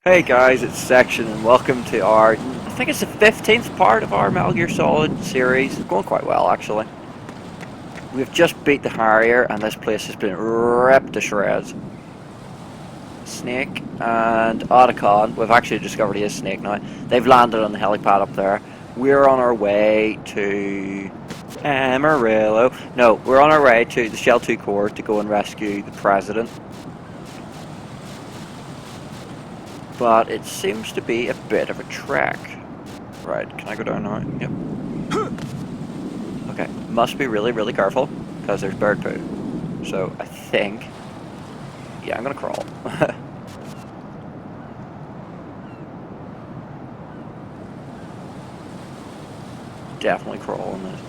Hey guys, it's Section and welcome to I think it's the 15th part of our Metal Gear Solid series. It's going quite well actually. We've just beat the Harrier and this place has been ripped to shreds. Snake and Otacon, we've actually discovered he is Snake now. They've landed on the helipad up there. We're on our way to Amarillo. No, we're on our way to the Shell 2 core to go and rescue the President. But it seems to be a bit of a trek. Right, can I go down now? Yep. Okay, must be really, really careful, because there's bird poo. So, I think... yeah, I'm gonna crawl. Definitely crawl on this.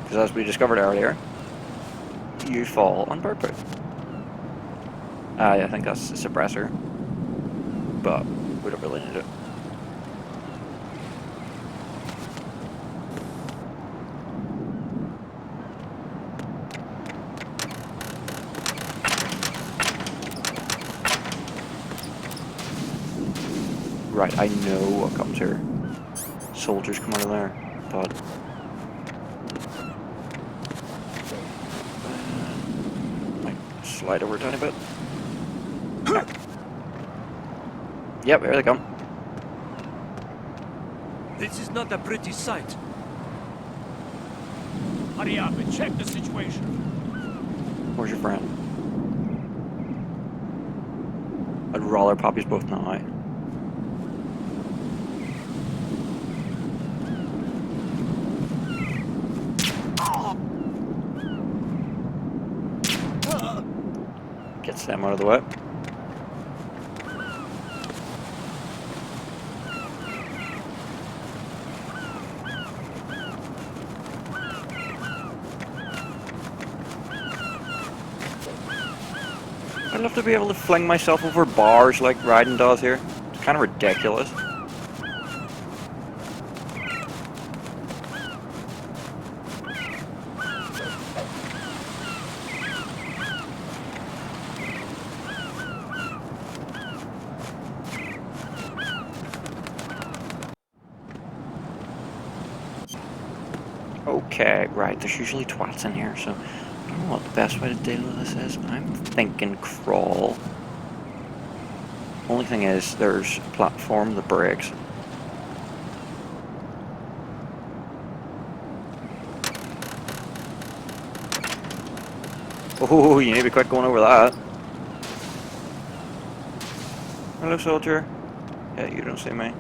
Because as we discovered earlier, you fall on bird poo. I think that's a suppressor, but we don't really need it. Right, I know what comes here. Soldiers come out of there, but... might slide over a tiny bit. Yep, here they come. This is not a pretty sight. Hurry up and check the situation. Where's your friend? I'd rather puppies both now. Gets them out of the way. I'd love to be able to fling myself over bars like Raiden does here. It's kind of ridiculous. Okay, right, there's usually twats in here, so I don't know what the best way to deal with this is. I'm thinking crawl. Only thing is, there's a platform that breaks. Oh, you need to be quick going over that. Hello, soldier. Yeah, you don't see me.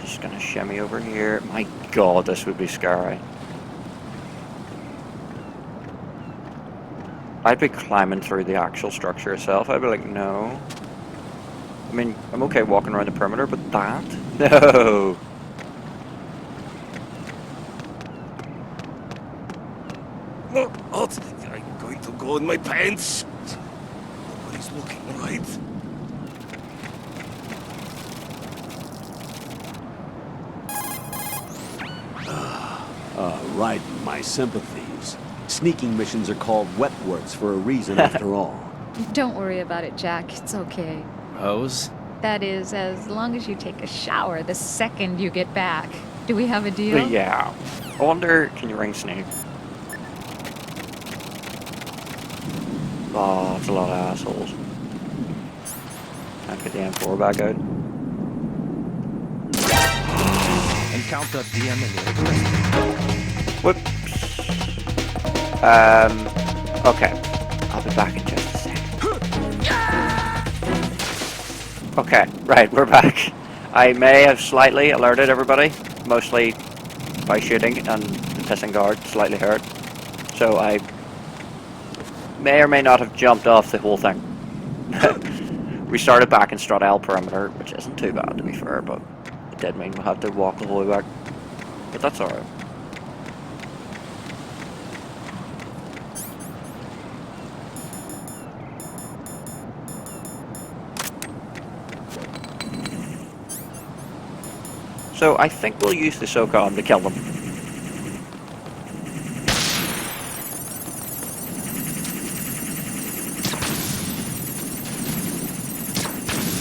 Just gonna shimmy over here. My god, this would be scary. I'd be climbing through the actual structure itself. I'd be like, no. I mean, I'm okay walking around the perimeter, but that? No! What? I'm going to go in my pants. Nobody's looking, right? Right, my sympathies. Sneaking missions are called wet works for a reason after all. Don't worry about it, Jack. It's okay. Rose? That is, as long as you take a shower the second you get back. Do we have a deal? But yeah. I wonder, can you ring Snake? Oh, it's a lot of assholes. Can I get the M4 back out? Encounter DM in Whoops. Okay. I'll be back in just a second. Okay, right, we're back. I may have slightly alerted everybody, mostly by shooting and the pissing guard slightly hurt. So I may or may not have jumped off the whole thing. We started back in Strut L perimeter, which isn't too bad to be fair, but it did mean we had to walk the whole way back. But that's alright. So I think we'll use the SOCOM to kill them.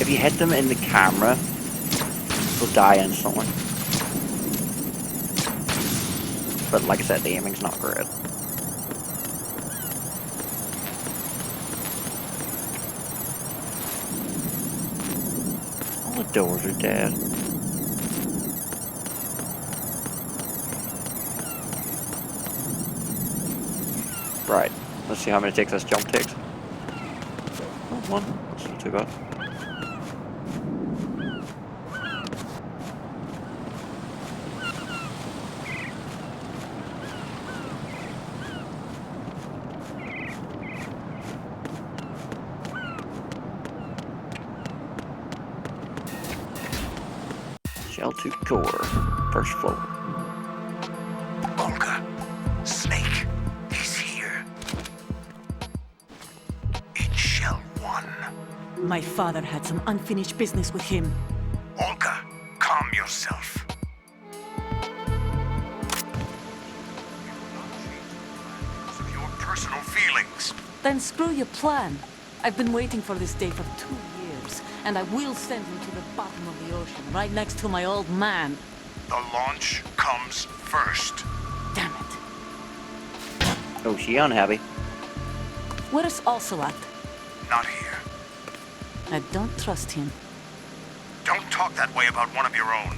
If you hit them in the camera, they'll die instantly. But like I said, the aiming's not great. All the doors are dead. Right, let's see how many takes this jump takes. Oh, one. That's not too bad. Shell to core, first floor. Olga, Snake, he's here. In Shell 1. My father had some unfinished business with him. Olga, calm yourself. Of your personal feelings. Then screw your plan. I've been waiting for this day for 2 years, and I will send him to the bottom of the ocean, right next to my old man. The launch comes first. Damn it. Oh, she unhappy. Where's Ocelot? Not here. I don't trust him. Don't talk that way about one of your own.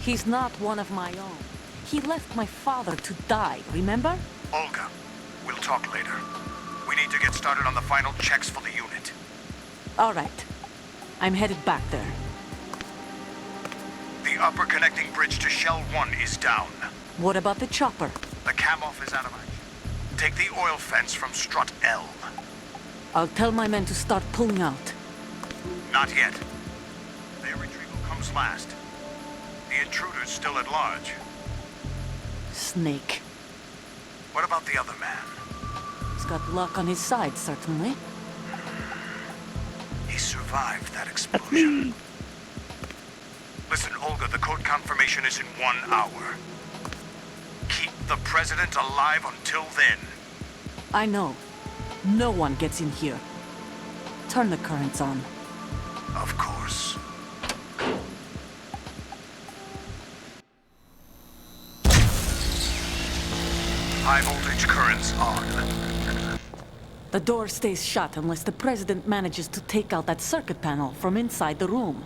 He's not one of my own. He left my father to die, remember? Olga, we'll talk later. We need to get started on the final checks for the unit. All right. I'm headed back there. The upper connecting bridge to Shell 1 is down. What about the chopper? The cam-off is out of action. Take the oil fence from strut L. I'll tell my men to start pulling out. Not yet. Their retrieval comes last. The intruder's still at large. Snake. What about the other man? He's got luck on his side, certainly. He survived that explosion. Listen, Olga, the code confirmation is in 1 hour. Keep the president alive until then. I know. No one gets in here. Turn the currents on. Of course. High voltage currents on. The door stays shut unless the president manages to take out that circuit panel from inside the room.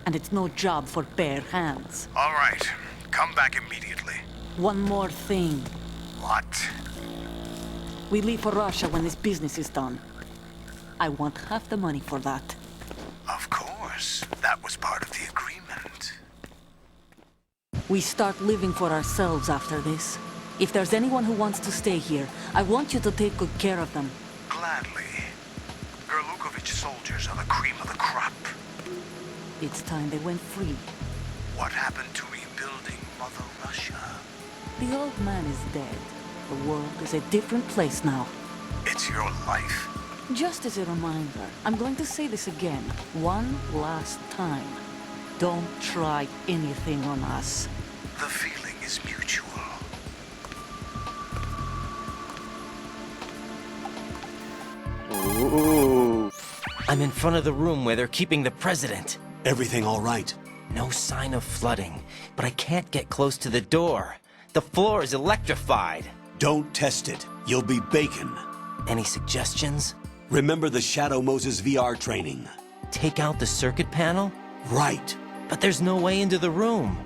And it's no job for bare hands. All right. Come back immediately. One more thing. What? We leave for Russia when this business is done. I want half the money for that. Of course. That was part of the agreement. We start living for ourselves after this. If there's anyone who wants to stay here, I want you to take good care of them. Gladly. Gerlukovich soldiers are the cream of the crop. It's time they went free. What happened to rebuilding Mother Russia? The old man is dead. The world is a different place now. It's your life. Just as a reminder, I'm going to say this again, one last time. Don't try anything on us. The feeling is mutual. Ooh. I'm in front of the room where they're keeping the president. Everything all right? No sign of flooding, but I can't get close to the door. The floor is electrified. Don't test it. You'll be bacon. Any suggestions? Remember the Shadow Moses VR training? Take out the circuit panel? Right. But there's no way into the room.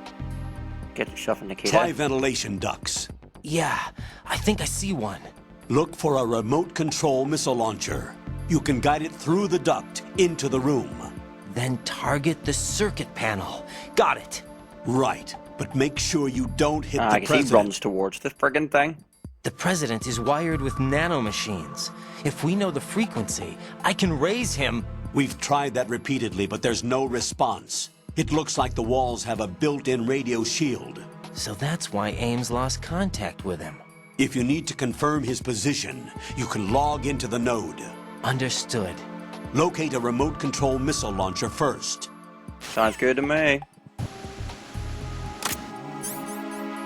Get yourself in the key. Try ventilation ducts. Yeah, I think I see one. Look for a remote control missile launcher. You can guide it through the duct into the room. Then target the circuit panel. Got it. Right. But make sure you don't hit I the guess he runs president. towards the friggin' thing. The president is wired with nanomachines. If we know the frequency, I can raise him. We've tried that repeatedly, but there's no response. It looks like the walls have a built-in radio shield. So that's why Ames lost contact with him. If you need to confirm his position, you can log into the node. Understood. Locate a remote control missile launcher first. Sounds good to me.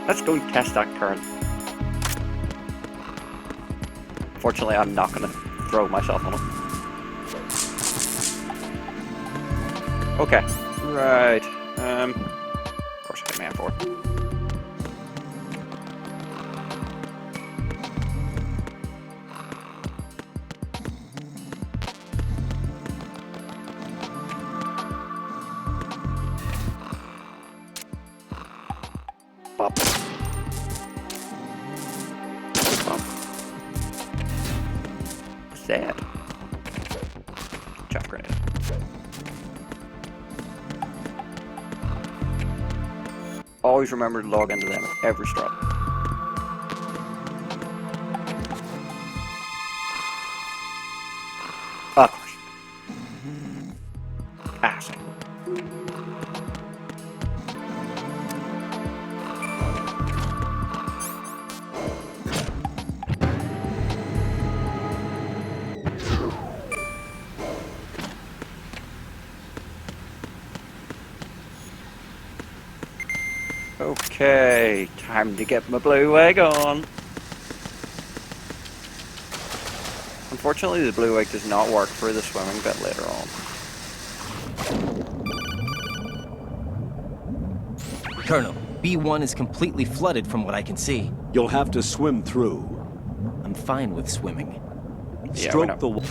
Let's go and test that current. Fortunately, I'm not going to throw myself on it. Okay, right. Of course I hit man for it. Pop. Pop. What's that? Chop grenade. Always remember to log into them every strut. Of course. Ah, sorry. Okay, time to get my blue wig on. Unfortunately, the blue wig does not work for the swimming bit later on. Colonel, B1 is completely flooded from what I can see. You'll have to swim through. I'm fine with swimming. Yeah, we know. Stroke the wall.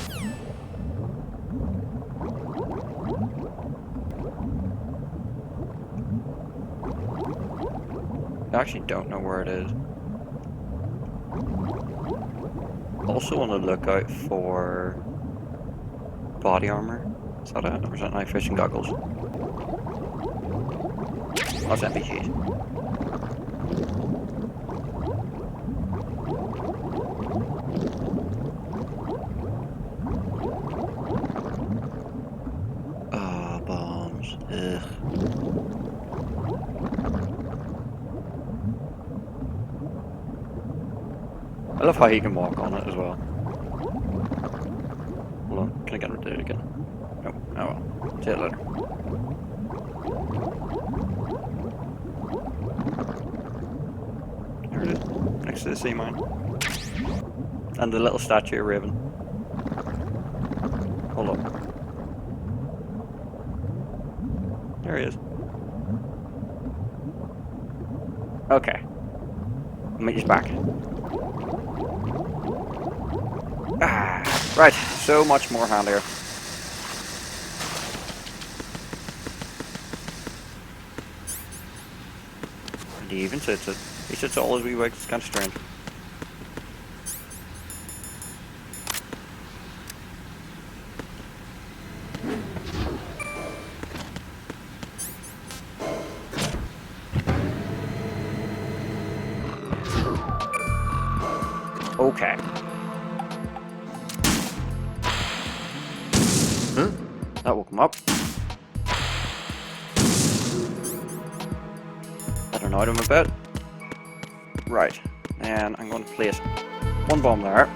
I actually don't know where it is. Also on the lookout for body armor. Is that it? Or is that night fishing goggles? That's NPCs. Ah, bombs. Ugh. I love how he can walk on it as well. Hold on, can I get rid of it again? No, oh well. See it later. There it is, next to the sea mine. And the little statue of Raven. Hold on. There he is. Okay. I'll meet you back. Ah, right, so much more handier. And he even sits it. He sits all his wee wigs, it's kind of strange. Okay. Huh? That woke him up. That annoyed him a bit. Right. And I'm going to place one bomb there.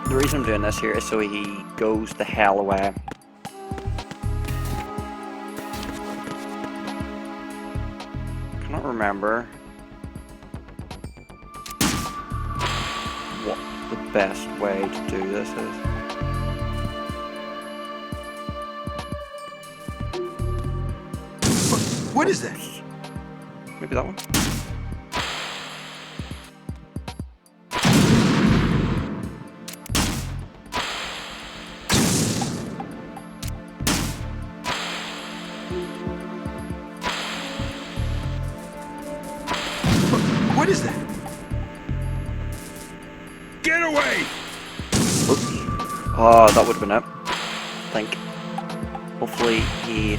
The reason I'm doing this here is so he goes the hell away. I cannot remember what the best way to do this is. What is that? Maybe that one? What is that? Get away! Oops. Oh, that would have been it. I think. Hopefully he...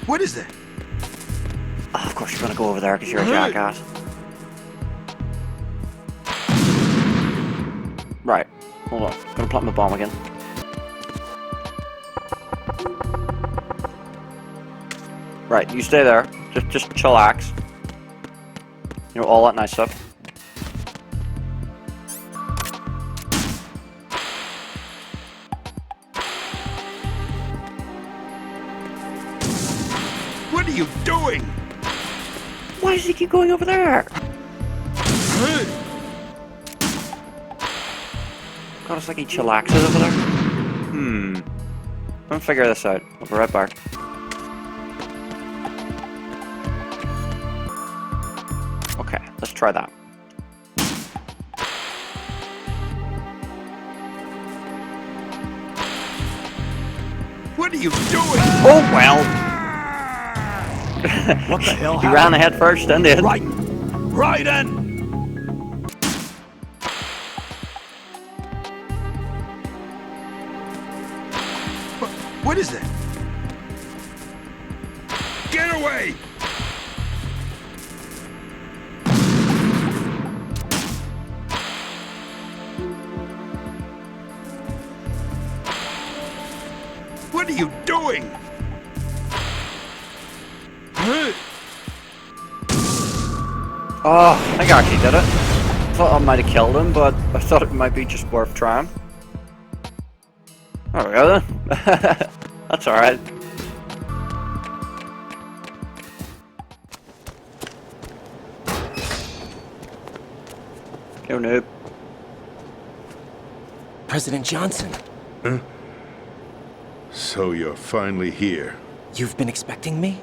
What is that? Oh, of course you're gonna go over there because you're a jackass. Right. Hold on. Gonna plant my bomb again. Right, you stay there. Just chillax. You know, all that nice stuff. are you doing? Why does he keep going over there? God, it's like he chillaxes over there. I'm gonna figure this out. I'll be right back. Okay, let's try that. What are you doing? Oh well! What the hell He ran ahead first, didn't he? Right in! What is that? Get away! What are you doing? Oh, I think I actually did it. I thought I might have killed him, but I thought it might be just worth trying. There we go then. That's alright. Go noob. President Johnson, So you're finally here. you've been expecting me?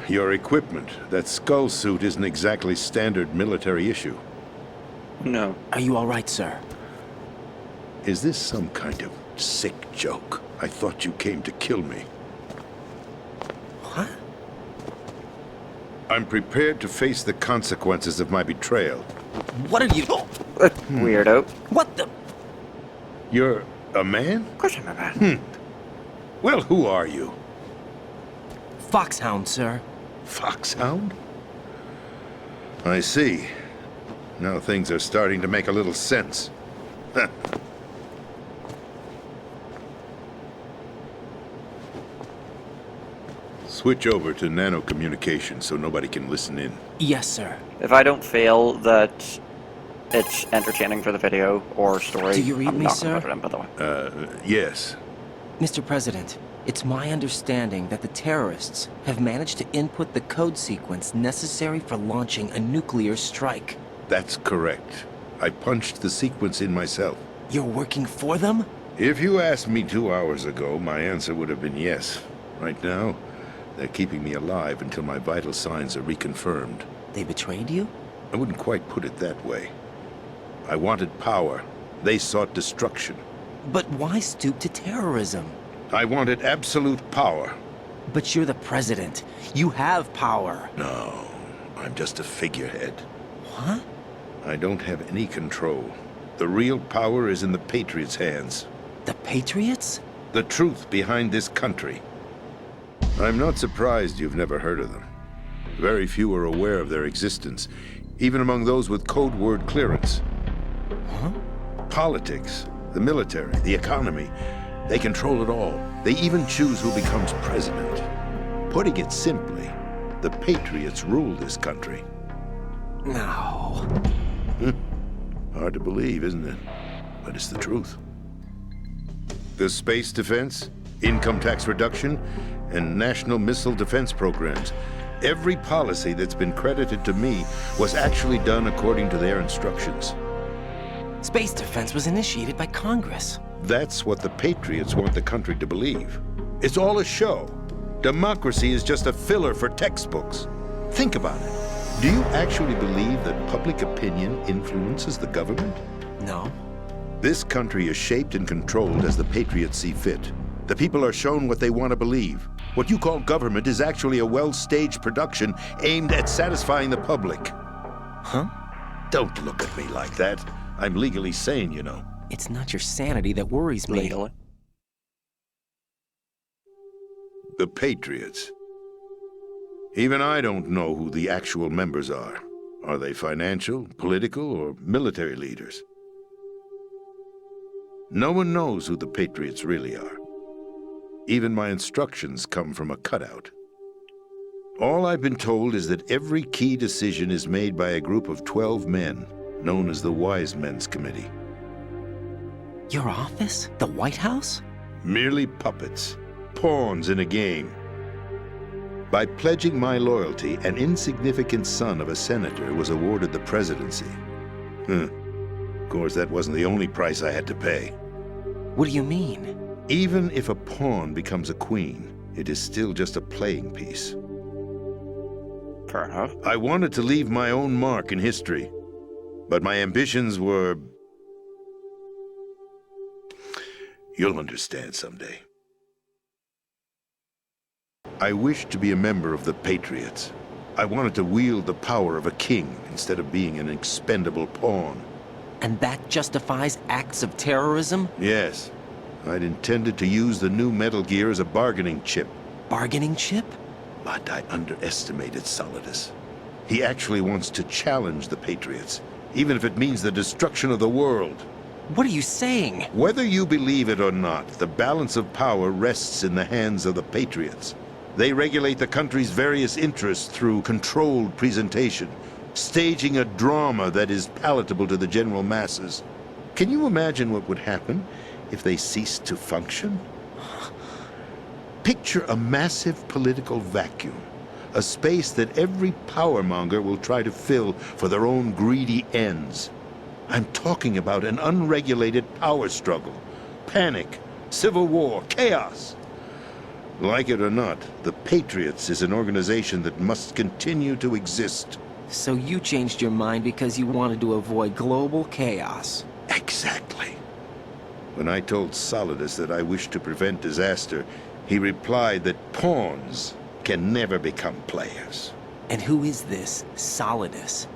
Your equipment, that skull suit, isn't exactly standard military issue. No. Are you all right, sir? Is this some kind of sick joke? I thought you came to kill me. What? I'm prepared to face the consequences of my betrayal. What are you... Weirdo. What the... You're a man? Of course I'm a man. Well, who are you? Foxhound, sir. Foxhound? I see. Now things are starting to make a little sense. Switch over to nano-communication so nobody can listen in. Yes, sir. If I don't feel that it's entertaining for the video or story, Do you read I'm me, not sir? gonna put it in, by the way. Yes. Mr. President, it's my understanding that the terrorists have managed to input the code sequence necessary for launching a nuclear strike. That's correct. I punched the sequence in myself. You're working for them? If you asked me 2 hours ago, my answer would have been yes. Right now, they're keeping me alive until my vital signs are reconfirmed. They betrayed you? I wouldn't quite put it that way. I wanted power. They sought destruction. But why stoop to terrorism? I wanted absolute power. But you're the president. You have power. No, I'm just a figurehead. What? I don't have any control. The real power is in the Patriots' hands. The Patriots? The truth behind this country. I'm not surprised you've never heard of them. Very few are aware of their existence, even among those with code word clearance. Huh? Politics, the military, the economy, they control it all. They even choose who becomes president. Putting it simply, the Patriots rule this country. No. Hard to believe, isn't it? But it's the truth. The space defense, income tax reduction, and national missile defense programs. Every policy that's been credited to me was actually done according to their instructions. Space defense was initiated by Congress. That's what the Patriots want the country to believe. It's all a show. Democracy is just a filler for textbooks. Think about it. Do you actually believe that public opinion influences the government? No. This country is shaped and controlled as the Patriots see fit. The people are shown what they want to believe. What you call government is actually a well-staged production aimed at satisfying the public. Huh? Don't look at me like that. I'm legally sane, you know. It's not your sanity that worries me. Legally. The Patriots. Even I don't know who the actual members are. Are they financial, political, or military leaders? No one knows who the Patriots really are. Even my instructions come from a cutout. All I've been told is that every key decision is made by a group of 12 men, known as the Wise Men's Committee. Your office? The White House? Merely puppets, pawns in a game. By pledging my loyalty, an insignificant son of a senator was awarded the presidency. Of course, that wasn't the only price I had to pay. What do you mean? Even if a pawn becomes a queen, it is still just a playing piece. Fair enough. I wanted to leave my own mark in history, but my ambitions were... You'll understand someday. I wished to be a member of the Patriots. I wanted to wield the power of a king instead of being an expendable pawn. And that justifies acts of terrorism? Yes. I'd intended to use the new Metal Gear as a bargaining chip. Bargaining chip? But I underestimated Solidus. He actually wants to challenge the Patriots, even if it means the destruction of the world. What are you saying? Whether you believe it or not, the balance of power rests in the hands of the Patriots. They regulate the country's various interests through controlled presentation, staging a drama that is palatable to the general masses. Can you imagine what would happen if they ceased to function? Picture a massive political vacuum, a space that every powermonger will try to fill for their own greedy ends. I'm talking about an unregulated power struggle, panic, civil war, chaos. Like it or not, the Patriots is an organization that must continue to exist. So you changed your mind because you wanted to avoid global chaos. Exactly. When I told Solidus that I wished to prevent disaster, he replied that pawns can never become players. And who is this Solidus?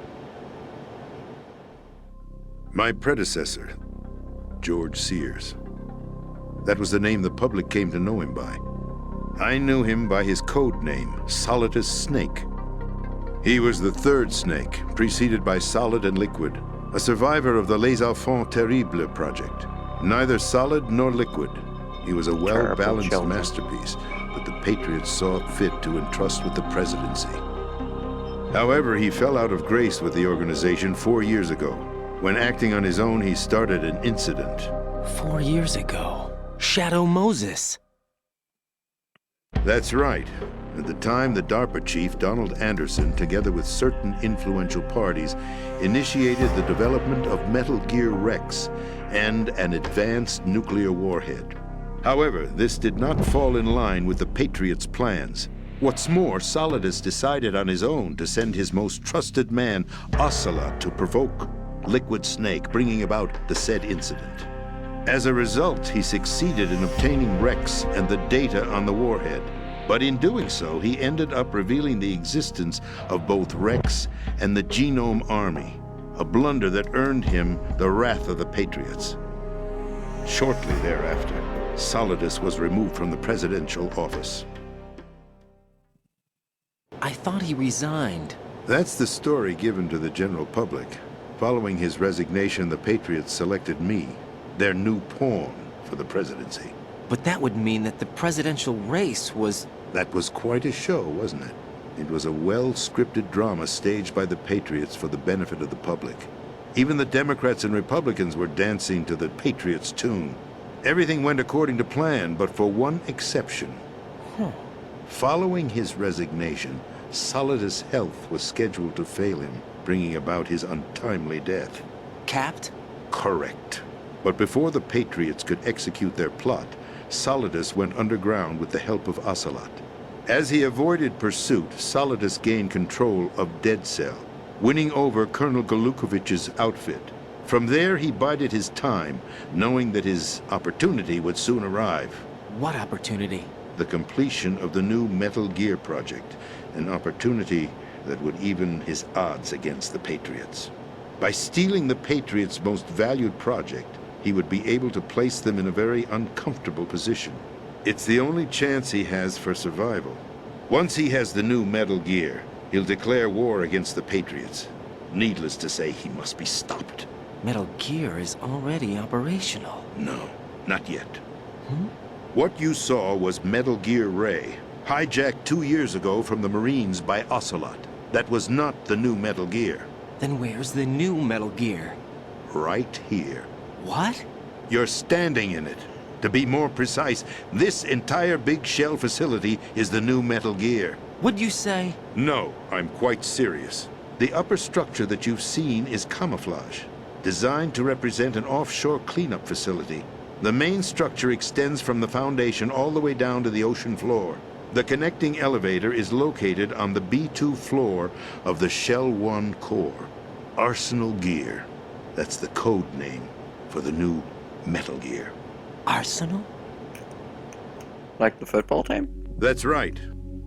My predecessor, George Sears. That was the name the public came to know him by. I knew him by his code name, Solidus Snake. He was the third Snake, preceded by Solid and Liquid, a survivor of the Les Enfants Terribles project. Neither solid nor liquid. He was a well-balanced masterpiece that the Patriots saw fit to entrust with the presidency. However, he fell out of grace with the organization 4 years ago. When acting on his own, he started an incident. 4 years ago. Shadow Moses. That's right. At the time, the DARPA chief, Donald Anderson, together with certain influential parties, initiated the development of Metal Gear Rex and an advanced nuclear warhead. However, this did not fall in line with the Patriots' plans. What's more, Solidus decided on his own to send his most trusted man, Ocelot, to provoke Liquid Snake, bringing about the said incident. As a result, he succeeded in obtaining Rex and the data on the warhead. But in doing so, he ended up revealing the existence of both Rex and the Genome Army, a blunder that earned him the wrath of the Patriots. Shortly thereafter, Solidus was removed from the presidential office. I thought he resigned. That's the story given to the general public. Following his resignation, the Patriots selected me, their new pawn, for the presidency. But that would mean that the presidential race was... That was quite a show, wasn't it? It was a well-scripted drama staged by the Patriots for the benefit of the public. Even the Democrats and Republicans were dancing to the Patriots' tune. Everything went according to plan, but for one exception. Following his resignation, Solidus' health was scheduled to fail him, bringing about his untimely death. Capped? Correct. But before the Patriots could execute their plot, Solidus went underground with the help of Ocelot. As he avoided pursuit, Solidus gained control of Dead Cell, winning over Colonel Golukovich's outfit. From there, he bided his time, knowing that his opportunity would soon arrive. What opportunity? The completion of the new Metal Gear project, an opportunity that would even his odds against the Patriots. By stealing the Patriots' most valued project, he would be able to place them in a very uncomfortable position. It's the only chance he has for survival. Once he has the new Metal Gear, he'll declare war against the Patriots. Needless to say, he must be stopped. Metal Gear is already operational. No, not yet. What you saw was Metal Gear Ray, hijacked 2 years ago from the Marines by Ocelot. That was not the new Metal Gear. Then where's the new Metal Gear? Right here. What? You're standing in it. To be more precise, this entire big shell facility is the new Metal Gear. Would you say? No, I'm quite serious. The upper structure that you've seen is camouflage, designed to represent an offshore cleanup facility. The main structure extends from the foundation all the way down to the ocean floor. The connecting elevator is located on the B2 floor of the Shell 1 core. Arsenal Gear. That's the code name for the new Metal Gear. Arsenal? Like the football team? That's right.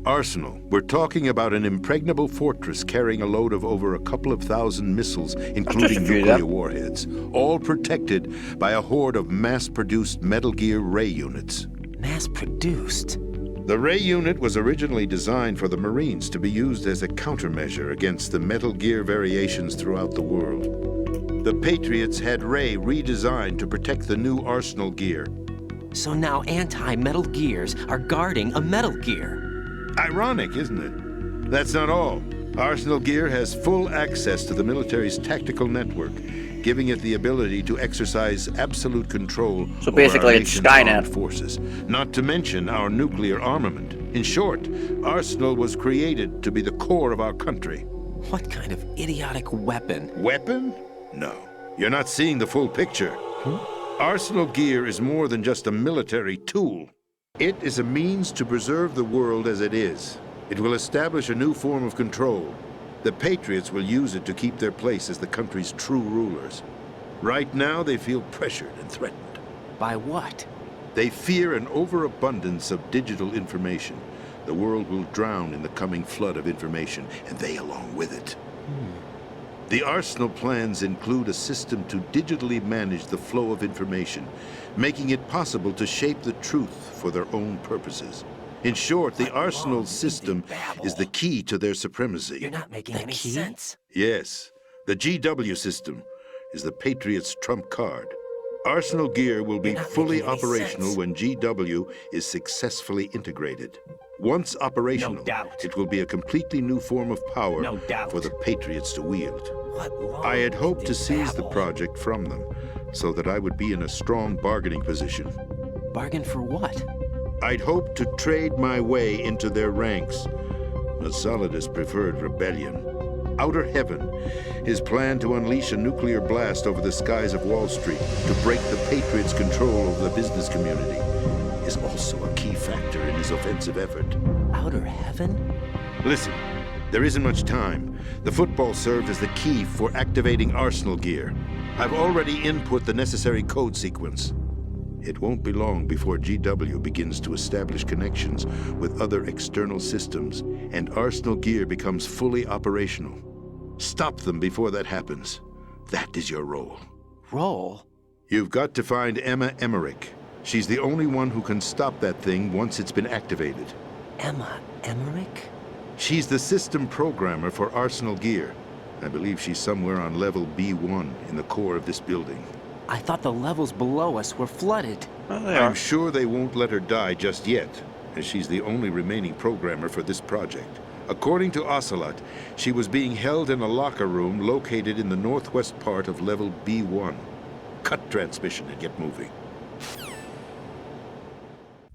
Arsenal. We're talking about an impregnable fortress carrying a load of over a couple of thousand missiles, including nuclear warheads, all protected by a horde of mass-produced Metal Gear Ray units. Mass-produced? The Ray unit was originally designed for the Marines to be used as a countermeasure against the Metal Gear variations throughout the world. The Patriots had Ray redesigned to protect the new Arsenal Gear. So now anti-Metal Gears are guarding a Metal Gear. Ironic, isn't it? That's not all. Arsenal Gear has full access to the military's tactical network, giving it the ability to exercise absolute control So basically over our it's nation's Skynet. armed forces, not to mention our nuclear armament. In short, Arsenal was created to be the core of our country. What kind of idiotic weapon? Weapon? No. You're not seeing the full picture. Arsenal Gear is more than just a military tool. It is a means to preserve the world as it is. It will establish a new form of control. The Patriots will use it to keep their place as the country's true rulers. Right now, they feel pressured and threatened. By what? They fear an overabundance of digital information. The world will drown in the coming flood of information, and they along with it. The Arsenal plans include a system to digitally manage the flow of information, making it possible to shape the truth for their own purposes. In short, the Arsenal system is the key to their supremacy. You're not making any sense. Yes, the GW system is the Patriots' trump card. Arsenal Gear will be You're not fully making any operational sense. when GW is successfully integrated. Once operational, doubt. it will be a completely new form of power No doubt. for the Patriots to wield. What I had hoped to did seize the babble? project from them, so that I would be in a strong bargaining position. Bargain for what? I'd hoped to trade my way into their ranks, but Solidus preferred rebellion. Outer Heaven, his plan to unleash a nuclear blast over the skies of Wall Street to break the Patriots' control over the business community, is also a key factor in his offensive effort. Outer heaven? Listen, there isn't much time. The football served as the key for activating Arsenal Gear. I've already input the necessary code sequence. It won't be long before GW begins to establish connections with other external systems, and Arsenal Gear becomes fully operational. Stop them before that happens. That is your role. Roll? You've got to find Emma Emmerich. She's the only one who can stop that thing once it's been activated. Emma Emmerich? She's the system programmer for Arsenal Gear. I believe she's somewhere on level B1 in the core of this building. I thought the levels below us were flooded. Well, they I'm are. sure they won't let her die just yet, as she's the only remaining programmer for this project. According to Ocelot, she was being held in a locker room located in the northwest part of level B1. Cut transmission and get moving.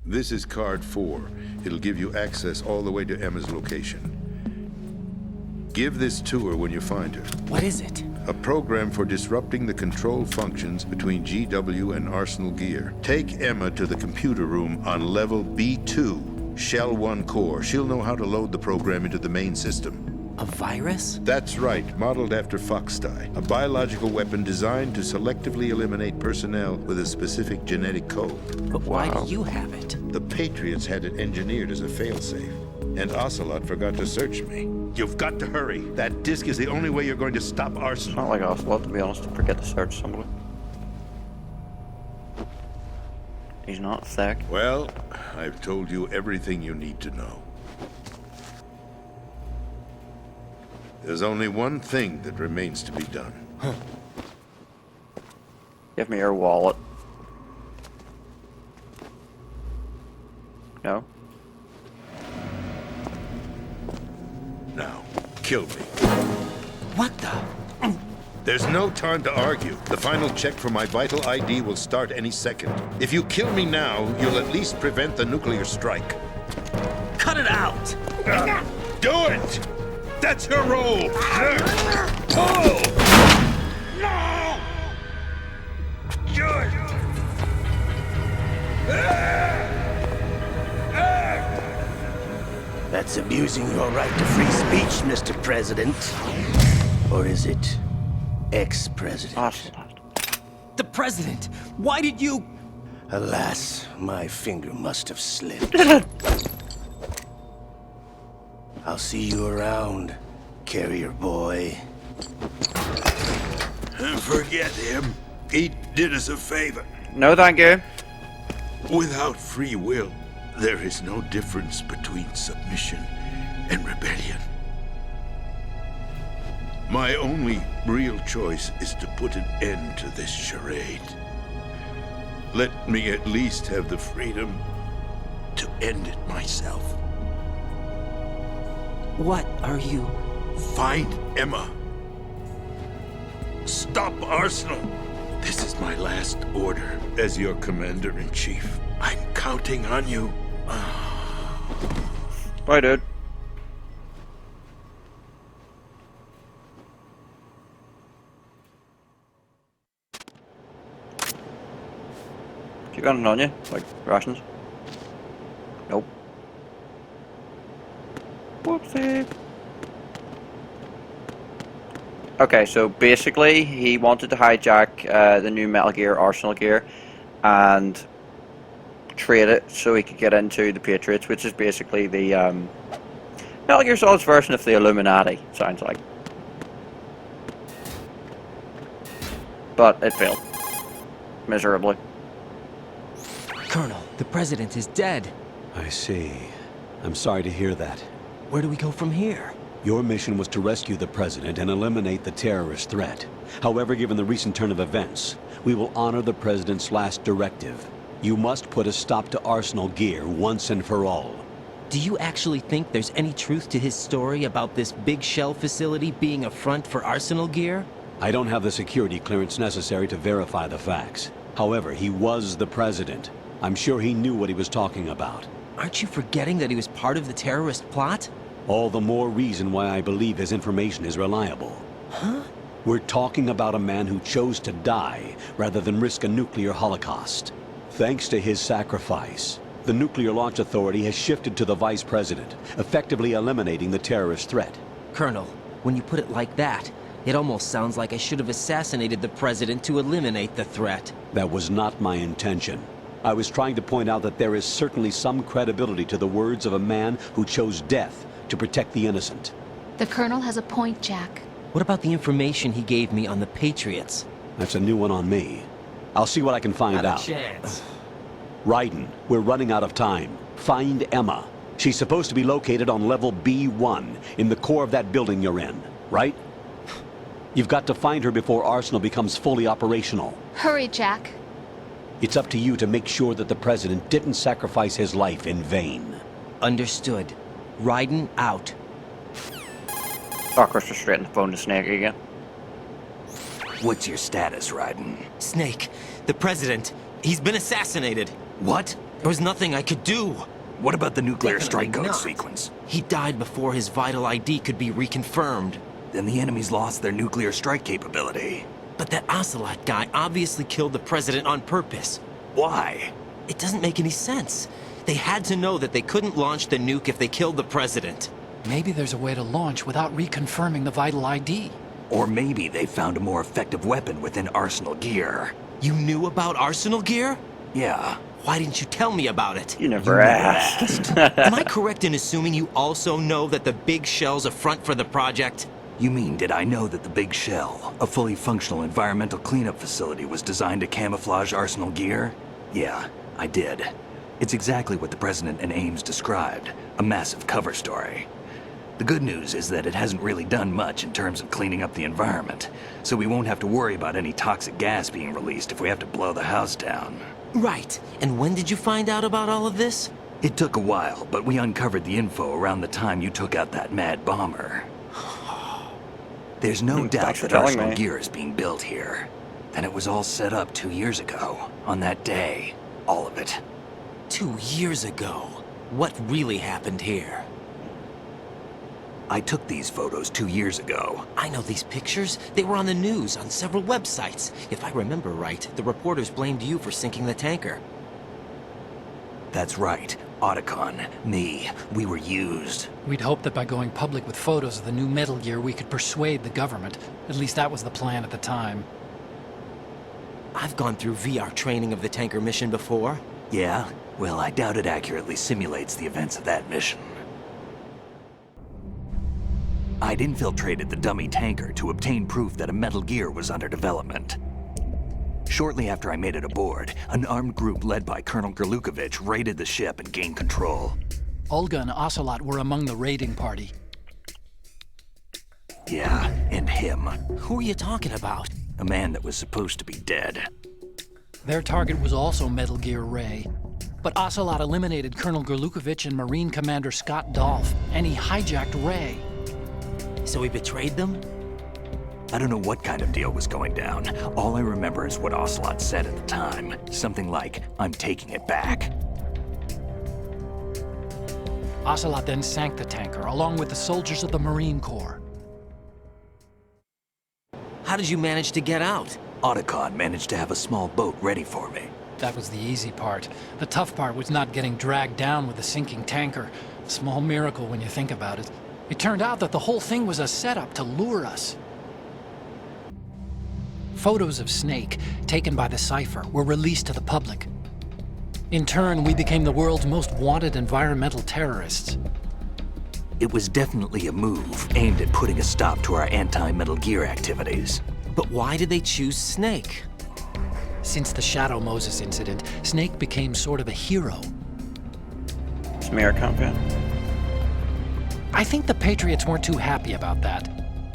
This is card 4. It'll give you access all the way to Emma's location. Give this to her when you find her. What is it? A program for disrupting the control functions between GW and Arsenal Gear. Take Emma to the computer room on level B2, Shell 1 core. She'll know how to load the program into the main system. A virus? That's right, modeled after Foxdie, a biological weapon designed to selectively eliminate personnel with a specific genetic code. But why do you have it? The Patriots had it engineered as a failsafe, and Ocelot forgot to search me. You've got to hurry. That disk is the only way you're going to stop Arsenal. Not like Ocelot, to be honest. Forget to search somebody. He's not thick. Well, I've told you everything you need to know. There's only one thing that remains to be done. Give me your wallet. No? Now, kill me. What the? There's no time to argue. The final check for my vital ID will start any second. If you kill me now, you'll at least prevent the nuclear strike. Cut it out! Do it! That's her role! Pull! No! Do it! That's abusing your right to free speech, Mr. President. Or is it ex-president? The president! Why did you... Alas, my finger must have slipped. I'll see you around, carrier boy. Forget him. He did us a favor. No, thank you. Without free will, there is no difference between submission and rebellion. My only real choice is to put an end to this charade. Let me at least have the freedom to end it myself. What are you... Find Emma. Stop Arsenal. This is my last order as your commander-in-chief. I'm counting on you. Bye, dude. You got it on you? Like rations? Nope. Whoopsie. Okay, so basically he wanted to hijack the new Metal Gear Arsenal gear and trade it so he could get into the Patriots, which is basically the Metal Gear Solid's version of the Illuminati, sounds like. But it failed. Miserably. Colonel, the president is dead. I see. I'm sorry to hear that. Where do we go from here? Your mission was to rescue the president and eliminate the terrorist threat. However, given the recent turn of events, we will honor the president's last directive. You must put a stop to Arsenal gear once and for all. Do you actually think there's any truth to his story about this big shell facility being a front for Arsenal gear? I don't have the security clearance necessary to verify the facts. However, he was the president. I'm sure he knew what he was talking about. Aren't you forgetting that he was part of the terrorist plot? All the more reason why I believe his information is reliable. Huh? We're talking about a man who chose to die rather than risk a nuclear holocaust. Thanks to his sacrifice, the Nuclear Launch Authority has shifted to the vice president, effectively eliminating the terrorist threat. Colonel, when you put it like that, it almost sounds like I should have assassinated the president to eliminate the threat. That was not my intention. I was trying to point out that there is certainly some credibility to the words of a man who chose death to protect the innocent. The Colonel has a point, Jack. What about the information he gave me on the Patriots? That's a new one on me. I'll see what I can find out. Chance. Raiden, we're running out of time. Find Emma. She's supposed to be located on level B1, in the core of that building you're in, right? You've got to find her before Arsenal becomes fully operational. Hurry, Jack. It's up to you to make sure that the president didn't sacrifice his life in vain. Understood. Raiden out. Darkro's just straight on the phone to Snake again. What's your status, Raiden? Snake, the president, he's been assassinated. What? There was nothing I could do. What about the nuclear Definitely strike code not. sequence? He died before his vital ID could be reconfirmed. Then the enemy's lost their nuclear strike capability. But that Ocelot guy obviously killed the president on purpose. Why? It doesn't make any sense. They had to know that they couldn't launch the nuke if they killed the president. Maybe there's a way to launch without reconfirming the vital ID. Or maybe they found a more effective weapon within Arsenal gear. You knew about Arsenal gear? Yeah. Why didn't you tell me about it? You never asked. Am I correct in assuming you also know that the big shell's a front for the project? You mean, did I know that the Big Shell, a fully functional environmental cleanup facility, was designed to camouflage Arsenal gear? Yeah, I did. It's exactly what the President and Ames described, a massive cover story. The good news is that it hasn't really done much in terms of cleaning up the environment, so we won't have to worry about any toxic gas being released if we have to blow the house down. Right. And when did you find out about all of this? It took a while, but we uncovered the info around the time you took out that mad bomber. There's no doubt Thanks for that telling Arsenal me. gear is being built here. And it was all set up 2 years ago, on that day. All of it. 2 years ago. What really happened here? I took these photos 2 years ago. I know these pictures. They were on the news, on several websites. If I remember right, the reporters blamed you for sinking the tanker. That's right. Otacon, me, we were used. We'd hoped that by going public with photos of the new Metal Gear, we could persuade the government. At least that was the plan at the time. I've gone through VR training of the tanker mission before. Yeah? Well, I doubt it accurately simulates the events of that mission. I'd infiltrated the dummy tanker to obtain proof that a Metal Gear was under development. Shortly after I made it aboard, an armed group led by Colonel Gerlukovich raided the ship and gained control. Olga and Ocelot were among the raiding party. Yeah, and him. Who are you talking about? A man that was supposed to be dead. Their target was also Metal Gear Ray. But Ocelot eliminated Colonel Gerlukovich and Marine Commander Scott Dolph, and he hijacked Ray. So he betrayed them? I don't know what kind of deal was going down. All I remember is what Ocelot said at the time. Something like, "I'm taking it back." Ocelot then sank the tanker, along with the soldiers of the Marine Corps. How did you manage to get out? Otacon managed to have a small boat ready for me. That was the easy part. The tough part was not getting dragged down with the sinking tanker. A small miracle when you think about it. It turned out that the whole thing was a setup to lure us. Photos of Snake, taken by the Cypher, were released to the public. In turn, we became the world's most wanted environmental terrorists. It was definitely a move aimed at putting a stop to our anti-Metal Gear activities. But why did they choose Snake? Since the Shadow Moses incident, Snake became sort of a hero. Smear campaign. I think the Patriots weren't too happy about that.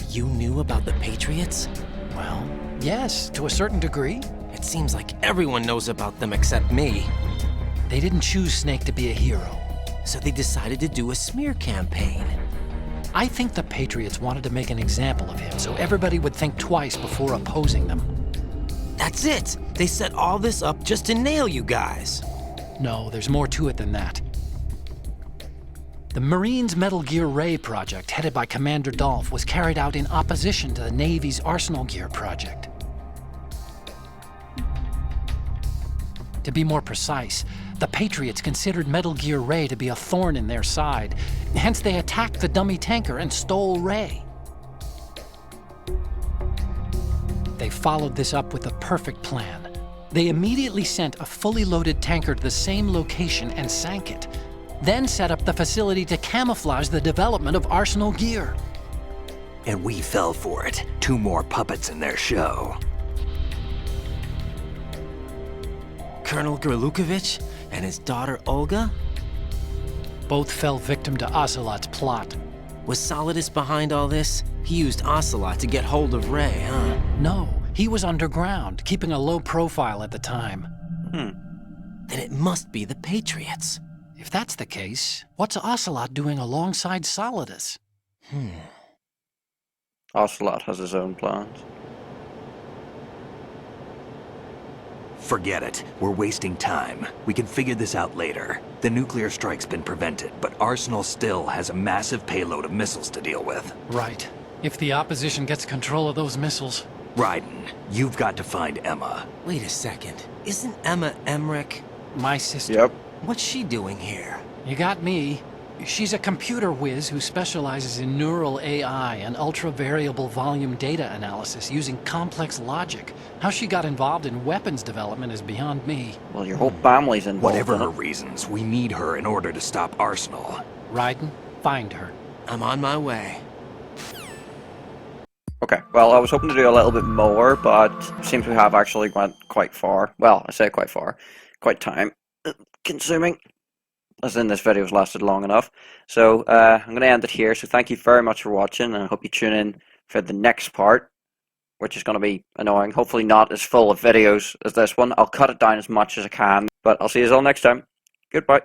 You knew about the Patriots? Well, yes, to a certain degree. It seems like everyone knows about them except me. They didn't choose Snake to be a hero. So they decided to do a smear campaign. I think the Patriots wanted to make an example of him so everybody would think twice before opposing them. That's it! They set all this up just to nail you guys. No, there's more to it than that. The Marines' Metal Gear Ray project, headed by Commander Dolph, was carried out in opposition to the Navy's Arsenal Gear project. To be more precise, the Patriots considered Metal Gear Ray to be a thorn in their side. Hence, they attacked the dummy tanker and stole Ray. They followed this up with a perfect plan. They immediately sent a fully loaded tanker to the same location and sank it. Then set up the facility to camouflage the development of Arsenal Gear. And we fell for it. 2 more puppets in their show. Colonel Gerlukovich and his daughter Olga? Both fell victim to Ocelot's plot. Was Solidus behind all this? He used Ocelot to get hold of Ray, huh? No, he was underground, keeping a low profile at the time. Then it must be the Patriots. If that's the case, what's Ocelot doing alongside Solidus? Ocelot has his own plans. Forget it. We're wasting time. We can figure this out later. The nuclear strike's been prevented, but Arsenal still has a massive payload of missiles to deal with. Right. If the opposition gets control of those missiles... Raiden, you've got to find Emma. Wait a second. Isn't Emma Emmerich? My sister. Yep. What's she doing here? You got me. She's a computer whiz who specializes in neural AI and ultra-variable volume data analysis using complex logic. How she got involved in weapons development is beyond me. Well, your whole family's involved. Whatever in her it. reasons, we need her in order to stop Arsenal. Raiden, find her. I'm on my way. Okay, well, I was hoping to do a little bit more, but it seems we have actually went quite far. Well, I say quite far. Quite time consuming. As in, this video's lasted long enough. So, I'm going to end it here. So, thank you very much for watching, and I hope you tune in for the next part, which is going to be annoying. Hopefully not as full of videos as this one. I'll cut it down as much as I can, but I'll see you all next time. Goodbye.